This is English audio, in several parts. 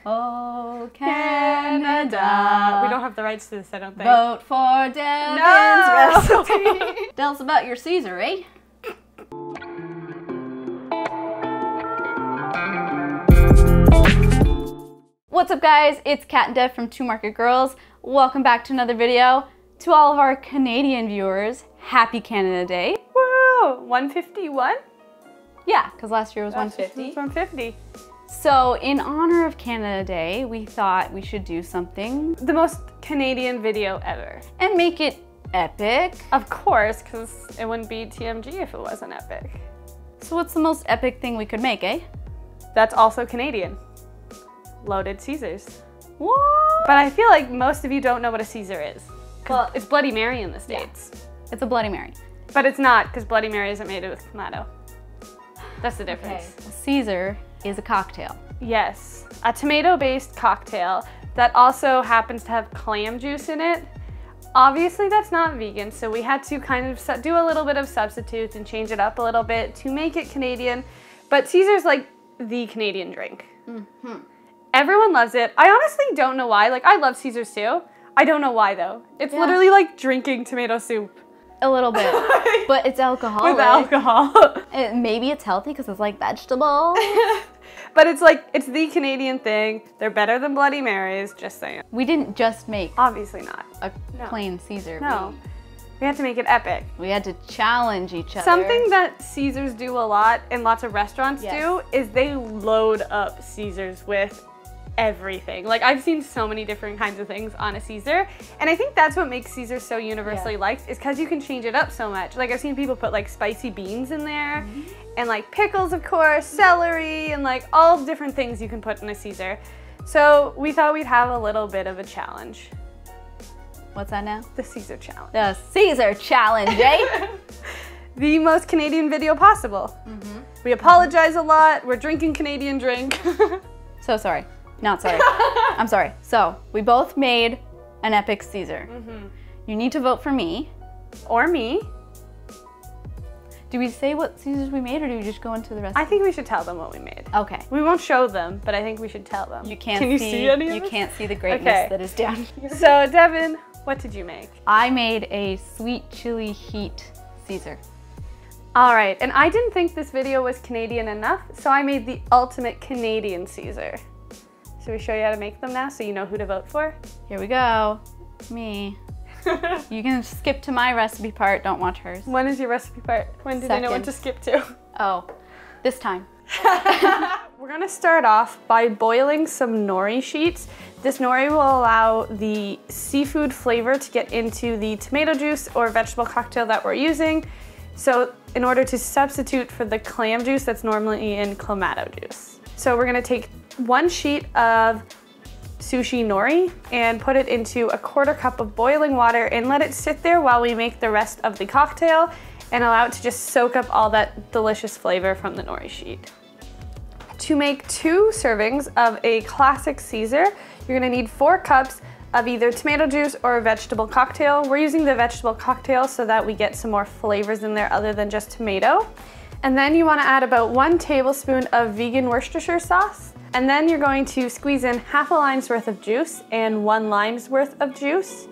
Oh, Canada. We don't have the rights to this, I don't think. Vote for Devin's recipe. Tell us about your Caesar, eh? What's up, guys? It's Kat and Dev from Two Market Girls. Welcome back to another video. To all of our Canadian viewers, happy Canada Day. Woo! 151? Yeah, because last year was 150. It's 150. So in honor of Canada Day, we thought we should do something The most Canadian video ever. and make it epic. Of course, because it wouldn't be TMG if it wasn't epic. So what's the most epic thing we could make, eh? That's also Canadian. Loaded Caesars. What? But I feel like most of you don't know what a Caesar is. Well, It's Bloody Mary in the States. it's a Bloody Mary. But it's not, because Bloody Mary isn't made with Clamato. That's the difference. Okay. Caesar is a cocktail. Yes, a tomato-based cocktail that also happens to have clam juice in it. Obviously that's not vegan, so we had to kind of do a little bit of substitutes and change it up a little bit to make it Canadian. But Caesar's like the Canadian drink. Mm-hmm. Everyone loves it. I honestly don't know why. Like, I love Caesars too. I don't know why though. It's literally like drinking tomato soup. A little bit, but it's alcoholic. With alcohol. Maybe it's healthy because it's like vegetable. But it's like, it's the Canadian thing. They're better than Bloody Marys, just saying. We didn't just make Obviously not. a plain Caesar. No. We had to make it epic. We had to challenge each other. Something that Caesars do a lot and lots of restaurants Yes. do is they load up Caesars with everything. Like, I've seen so many different kinds of things on a Caesar, and I think that's what makes Caesar so universally liked, is because you can change it up so much. Like, I've seen people put like spicy beans in there, and like pickles, of course, celery, and like all different things you can put in a Caesar. So we thought we'd have a little bit of a challenge. What's that now? The Caesar challenge. The Caesar challenge, eh? The most Canadian video possible. We apologize a lot. We're drinking Canadian drink. So sorry. Not sorry. I'm sorry. So we both made an epic Caesar. You need to vote for me. Or me. Do we say what Caesars we made, or do we just go into the rest? I think we should tell them what we made. Okay. We won't show them, but I think we should tell them. You can't Can you see any of You this? can't see the greatness that is down here. So, Devin, what did you make? I made a sweet chili heat Caesar. All right, and I didn't think this video was Canadian enough, so I made the ultimate Canadian Caesar. Should we show you how to make them now so you know who to vote for? Here we go. Me. You can skip to my recipe part, don't watch hers. When is your recipe part? When did I know what to skip to? Oh, this time. We're gonna start off by boiling some nori sheets. This nori will allow the seafood flavor to get into the tomato juice or vegetable cocktail that we're using. So in order to substitute for the clam juice that's normally in Clamato juice. So we're gonna take 1 sheet of sushi nori and put it into a 1/4 cup of boiling water and let it sit there while we make the rest of the cocktail and allow it to just soak up all that delicious flavor from the nori sheet. To make 2 servings of a classic Caesar, you're gonna need 4 cups of either tomato juice or a vegetable cocktail. We're using the vegetable cocktail so that we get some more flavors in there other than just tomato. And then you wanna add about 1 tablespoon of vegan Worcestershire sauce. And then you're going to squeeze in 1/2 lime's worth of juice and 1 lime's worth of juice.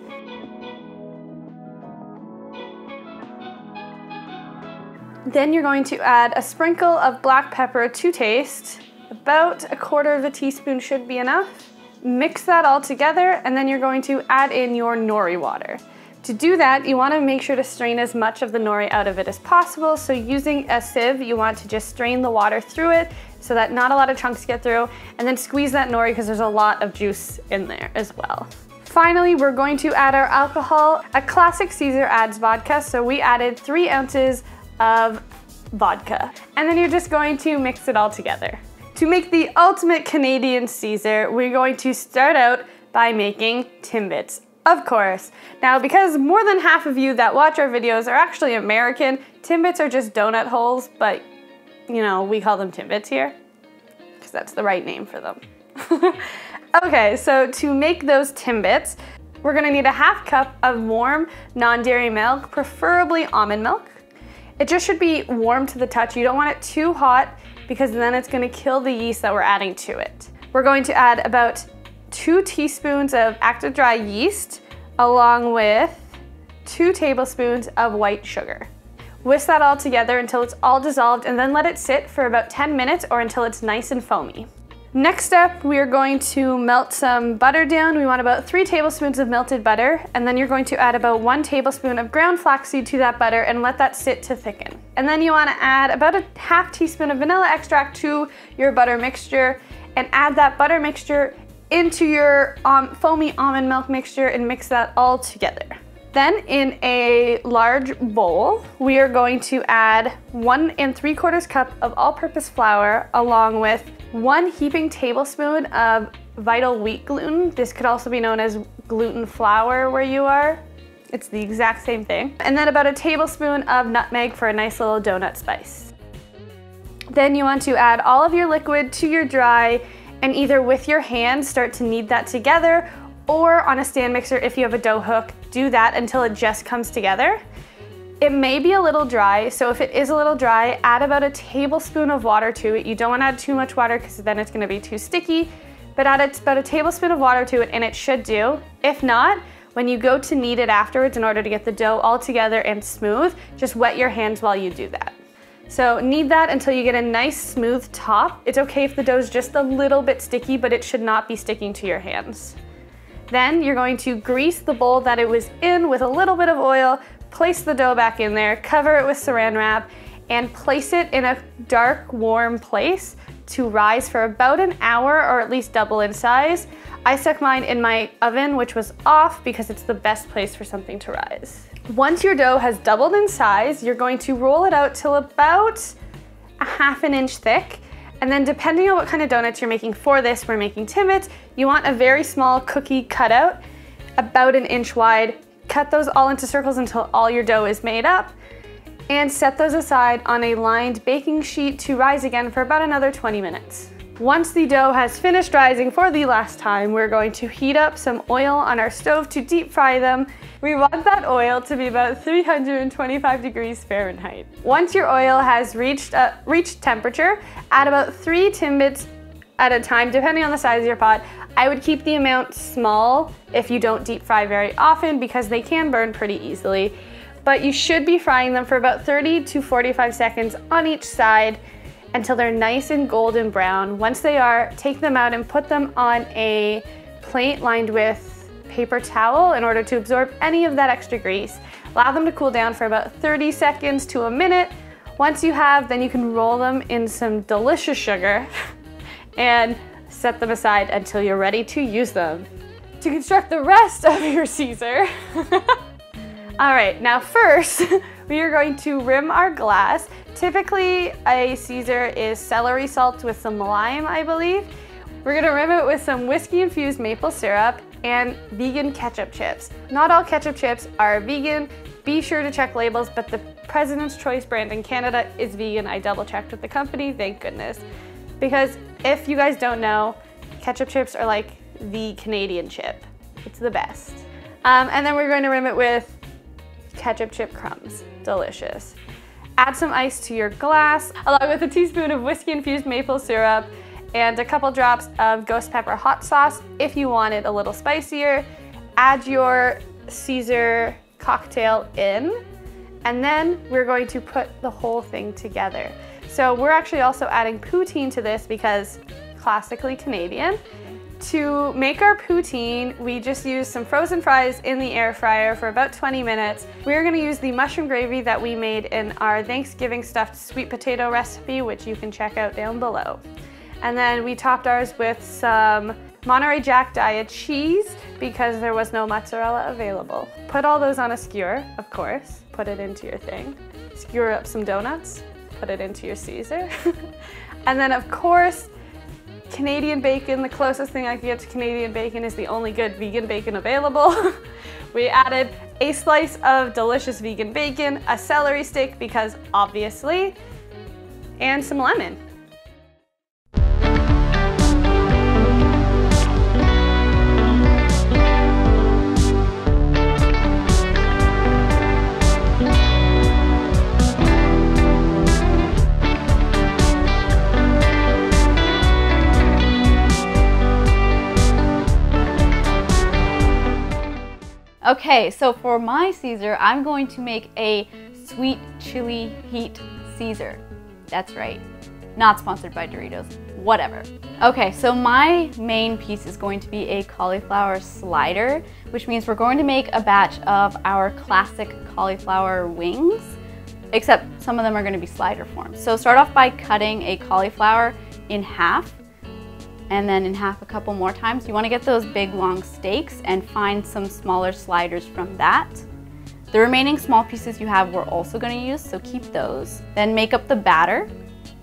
Then you're going to add a sprinkle of black pepper to taste. About 1/4 teaspoon should be enough. Mix that all together, and then you're going to add in your nori water. To do that, you want to make sure to strain as much of the nori out of it as possible. So using a sieve, you want to just strain the water through it so that not a lot of chunks get through, and then squeeze that nori because there's a lot of juice in there as well. Finally, we're going to add our alcohol. A classic Caesar adds vodka, so we added 3 ounces of vodka. And then you're just going to mix it all together. To make the ultimate Canadian Caesar, we're going to start out by making Timbits. Of course. Now, because more than half of you that watch our videos are actually American, Timbits are just donut holes, but you know, we call them Timbits here because that's the right name for them. Okay, so to make those Timbits, we're gonna need a 1/2 cup of warm non-dairy milk, preferably almond milk. It just should be warm to the touch. You don't want it too hot because then it's gonna kill the yeast that we're adding to it. we're going to add about 2 teaspoons of active dry yeast along with 2 tablespoons of white sugar. Whisk that all together until it's all dissolved and then let it sit for about 10 minutes or until it's nice and foamy. Next up, we are going to melt some butter down. We want about 3 tablespoons of melted butter, and then you're going to add about 1 tablespoon of ground flaxseed to that butter and let that sit to thicken. And then you want to add about a half teaspoon of vanilla extract to your butter mixture and add that butter mixture into your foamy almond milk mixture and mix that all together. Then in a large bowl, we are going to add 1 3/4 cup of all-purpose flour along with 1 heaping tablespoon of vital wheat gluten. This could also be known as gluten flour where you are. It's the exact same thing. And then about a tablespoon of nutmeg for a nice little donut spice. Then you want to add all of your liquid to your dry and either with your hand start to knead that together, or on a stand mixer if you have a dough hook, do that until it just comes together. It may be a little dry, so if it is a little dry, add about a tablespoon of water to it. You don't want to add too much water because then it's going to be too sticky, but add about a tablespoon of water to it and it should do. If not, when you go to knead it afterwards in order to get the dough all together and smooth, just wet your hands while you do that. So knead that until you get a nice smooth top. It's okay if the dough is just a little bit sticky, but it should not be sticking to your hands. Then you're going to grease the bowl that it was in with a little bit of oil, place the dough back in there, cover it with saran wrap, and place it in a dark, warm place to rise for about an hour or at least double in size. I stuck mine in my oven, which was off because it's the best place for something to rise. Once your dough has doubled in size, you're going to roll it out till about a ½ inch thick. And then depending on what kind of donuts you're making for this, we're making Timbits, you want a very small cookie cutout, about 1 inch wide. Cut those all into circles until all your dough is made up and set those aside on a lined baking sheet to rise again for about another 20 minutes. Once the dough has finished rising for the last time, we're going to heat up some oil on our stove to deep fry them. We want that oil to be about 325 degrees Fahrenheit. Once your oil has reached temperature, add about 3 Timbits at a time, depending on the size of your pot. I would keep the amount small if you don't deep fry very often because they can burn pretty easily. But you should be frying them for about 30 to 45 seconds on each side until they're nice and golden brown. Once they are, take them out and put them on a plate lined with paper towel in order to absorb any of that extra grease. Allow them to cool down for about 30 seconds to a minute. Once you have, then you can roll them in some delicious sugar and set them aside until you're ready to use them. To construct the rest of your Caesar. All right, now first, we are going to rim our glass. Typically, a Caesar is celery salt with some lime, I believe. We're gonna rim it with some whiskey-infused maple syrup and vegan ketchup chips. Not all ketchup chips are vegan. Be sure to check labels, but the President's Choice brand in Canada is vegan. I double-checked with the company, thank goodness. Because if you guys don't know, ketchup chips are like the Canadian chip. It's the best. And then we're going to rim it with ketchup chip crumbs. Delicious. Add some ice to your glass, along with a teaspoon of whiskey-infused maple syrup and a couple drops of ghost pepper hot sauce if you want it a little spicier. Add your Caesar cocktail in, and then we're going to put the whole thing together. So we're actually also adding poutine to this because classically Canadian. To make our poutine, we just used some frozen fries in the air fryer for about 20 minutes. We're gonna use the mushroom gravy that we made in our Thanksgiving stuffed sweet potato recipe, which you can check out down below. And then we topped ours with some Monterey Jack Diet cheese because there was no mozzarella available. Put all those on a skewer, of course. Put it into your thing. Skewer up some donuts. Put it into your Caesar. And then of course, Canadian bacon. The closest thing I can get to Canadian bacon is the only good vegan bacon available. We added a slice of delicious vegan bacon, a celery stick because obviously, and some lemon. Okay, so for my Caesar, I'm going to make a sweet chili heat Caesar. That's right. Not sponsored by Doritos. Whatever. Okay, so my main piece is going to be a cauliflower slider, which means we're going to make a batch of our classic cauliflower wings, except some of them are going to be slider form. So start off by cutting a cauliflower in half, and then in half a couple more times. You want to get those big long steaks and find some smaller sliders from that. The remaining small pieces you have we're also going to use, so keep those. Then make up the batter.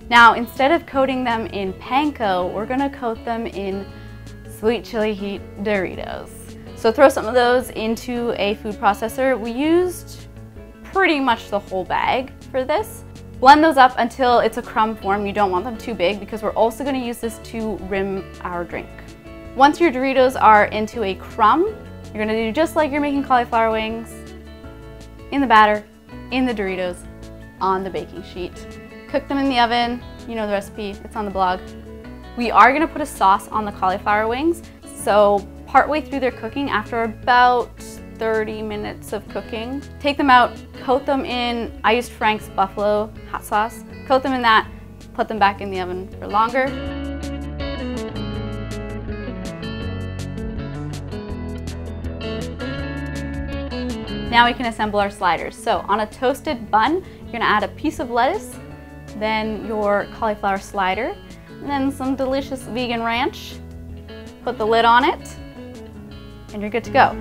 Now, instead of coating them in panko, we're gonna coat them in sweet chili heat Doritos. So throw some of those into a food processor. We used pretty much the whole bag for this. Blend those up until it's a crumb form. You don't want them too big because we're also gonna use this to rim our drink. Once your Doritos are into a crumb, you're gonna do just like you're making cauliflower wings, in the batter, in the Doritos, on the baking sheet. Cook them in the oven. You know the recipe, it's on the blog. We are gonna put a sauce on the cauliflower wings, so partway through their cooking, after about 30 minutes of cooking, take them out, coat them in, I used Frank's Buffalo hot sauce, coat them in that, put them back in the oven for longer. Now we can assemble our sliders. So on a toasted bun, you're gonna add a piece of lettuce, then your cauliflower slider, and then some delicious vegan ranch. Put the lid on it, and you're good to go.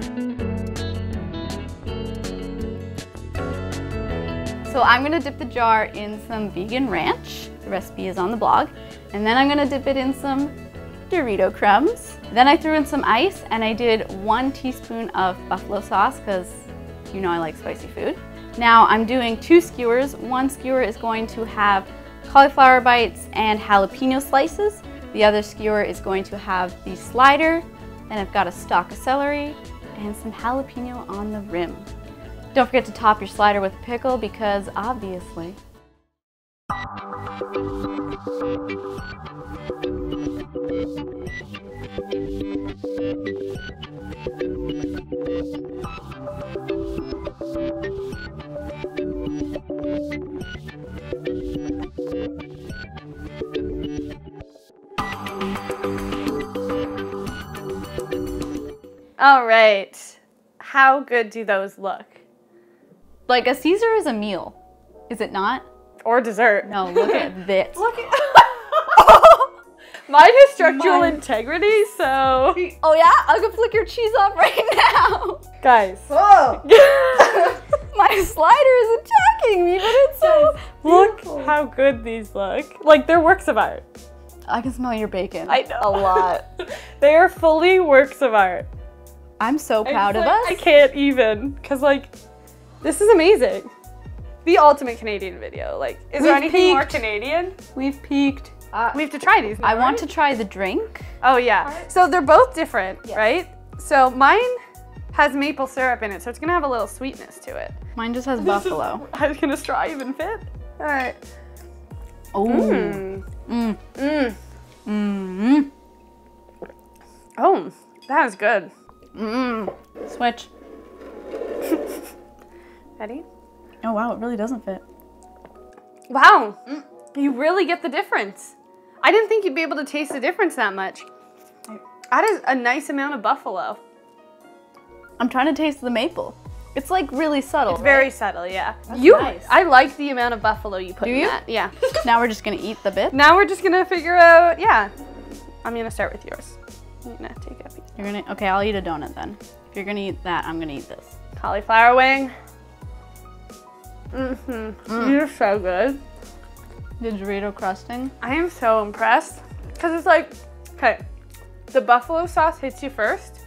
So I'm gonna dip the jar in some vegan ranch. The recipe is on the blog. And then I'm gonna dip it in some Dorito crumbs. Then I threw in some ice, and I did 1 teaspoon of buffalo sauce, because you know I like spicy food. Now I'm doing 2 skewers. One skewer is going to have cauliflower bites and jalapeno slices. The other skewer is going to have the slider. Then I've got a stalk of celery and some jalapeno on the rim. Don't forget to top your slider with pickle because obviously. All right, how good do those look? Like a Caesar is a meal, is it not? Or dessert. No, look at this. Look at mine has structural integrity, so. Oh yeah? I can flick your cheese off right now. Guys. Whoa. My slider is attacking me, but it's so beautiful. Look how good these look. Like, they're works of art. I can smell your bacon. I know. A lot. They are fully works of art. I'm so proud of us. I can't even, because like, this is amazing. The ultimate Canadian video. Like, is there anything more Canadian? We've peaked. We have to try these now, I want to try the drink. Oh yeah. So they're both different, right? So mine has maple syrup in it, so it's gonna have a little sweetness to it. Mine just has buffalo. I was gonna straw even fit. All right. Oh. Oh, that is good. Switch. Ready? Oh wow, it really doesn't fit. Wow, you really get the difference. I didn't think you'd be able to taste the difference that much. That is a nice amount of buffalo. I'm trying to taste the maple. It's like really subtle. It's very subtle, yeah. Nice. I like the amount of buffalo you put in that. Yeah. Now we're just gonna eat the bit. Now we're just gonna figure out, yeah. I'm gonna start with yours. I'm gonna take a piece. You're gonna, okay, I'll eat a donut then. If you're gonna eat that, I'm gonna eat this. Cauliflower wing. You're so good. The Dorito crusting. I am so impressed. Because it's like, okay, the buffalo sauce hits you first,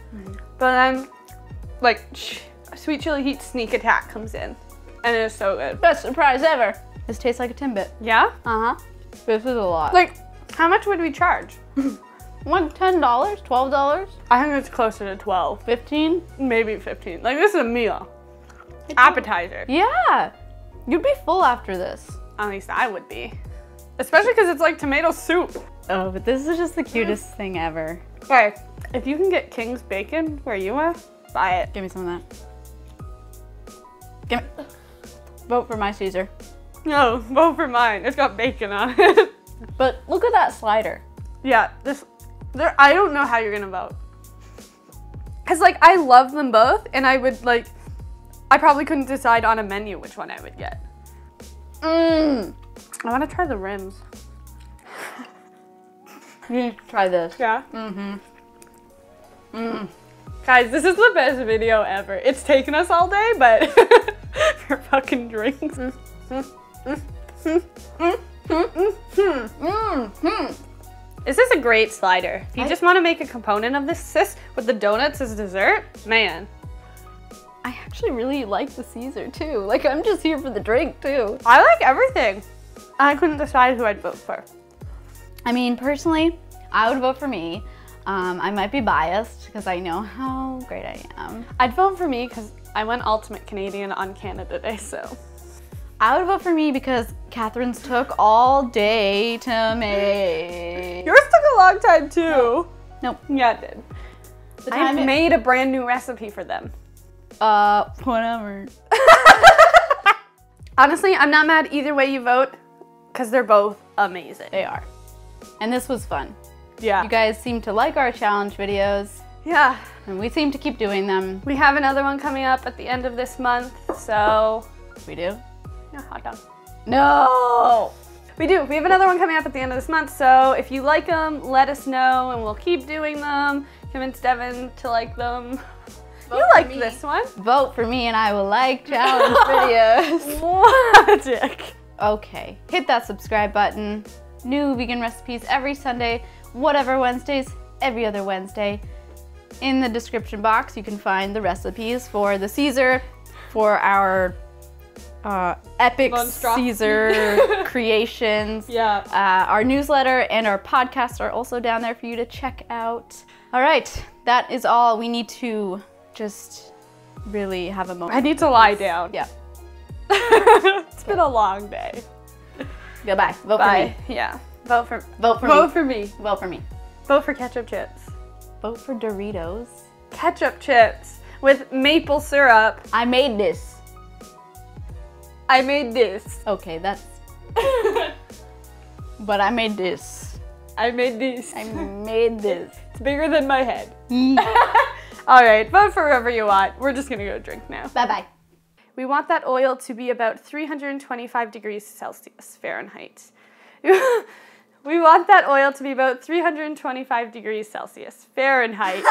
but then like sweet chili heat sneak attack comes in, and it is so good. Best surprise ever. This tastes like a Timbit. Yeah? Uh-huh. This is a lot. Like, how much would we charge? Like $10, $12? I think it's closer to 12. 15? Maybe 15. Like, this is a meal. Appetizer. Yeah. You'd be full after this. At least I would be. Especially because it's like tomato soup. Oh, but this is just the cutest thing ever. Okay, if you can get King's bacon where you are, buy it. Give me some of that. Vote for my Caesar. No, vote for mine. It's got bacon on it. But look at that slider. Yeah, I don't know how you're gonna vote. Cause like I love them both, and I probably couldn't decide on a menu which one I would get. I want to try the rims. You need to try this. Yeah. Guys, this is the best video ever. It's taken us all day, but for fucking drinks. Is this a great slider? If you just want to make a component of this, sis, with the donuts as dessert, man. I actually really like the Caesar too. Like, I'm just here for the drink too. I like everything. I couldn't decide who I'd vote for. I mean, personally, I would vote for me. I might be biased because I know how great I am. I'd vote for me because I went Ultimate Canadian on Canada Day, so. I would vote for me because Catherine's took all day to make. Yours took a long time too. Nope. Yeah, it did. I made a brand new recipe for them. Whatever. Honestly, I'm not mad either way you vote because they're both amazing. They are. And this was fun. Yeah. You guys seem to like our challenge videos. Yeah. And we seem to keep doing them. We have another one coming up at the end of this month, so. We do? No, hot dog. No! We do. We have another one coming up at the end of this month, so if you like them, let us know and we'll keep doing them. Convince Devin to like them. You like this one. Vote for me and I will like challenge videos. Logic. Okay, hit that subscribe button. New vegan recipes every Sunday, whatever Wednesdays, every other Wednesday. In the description box, you can find the recipes for the Caesar, for our epic Caesar creations. Yeah. Our newsletter and our podcast are also down there for you to check out. All right, that is all. We need to just really have a moment. I need to lie down. Yeah. It's been a long day. Goodbye. Vote for me. Yeah. Vote for me. Vote for me. Vote for ketchup chips. Vote for Doritos. Ketchup chips with maple syrup. I made this. I made this. Okay, that's... But I made this. I made this. I made this. It's bigger than my head. All right, vote for whoever you want. We're just gonna go drink now. Bye-bye. We want that oil to be about 325 degrees Celsius, Fahrenheit. We want that oil to be about 325 degrees Celsius, Fahrenheit.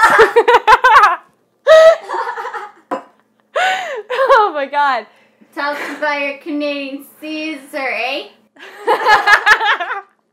Oh my God. Tell us about your Canadian Caesar, eh?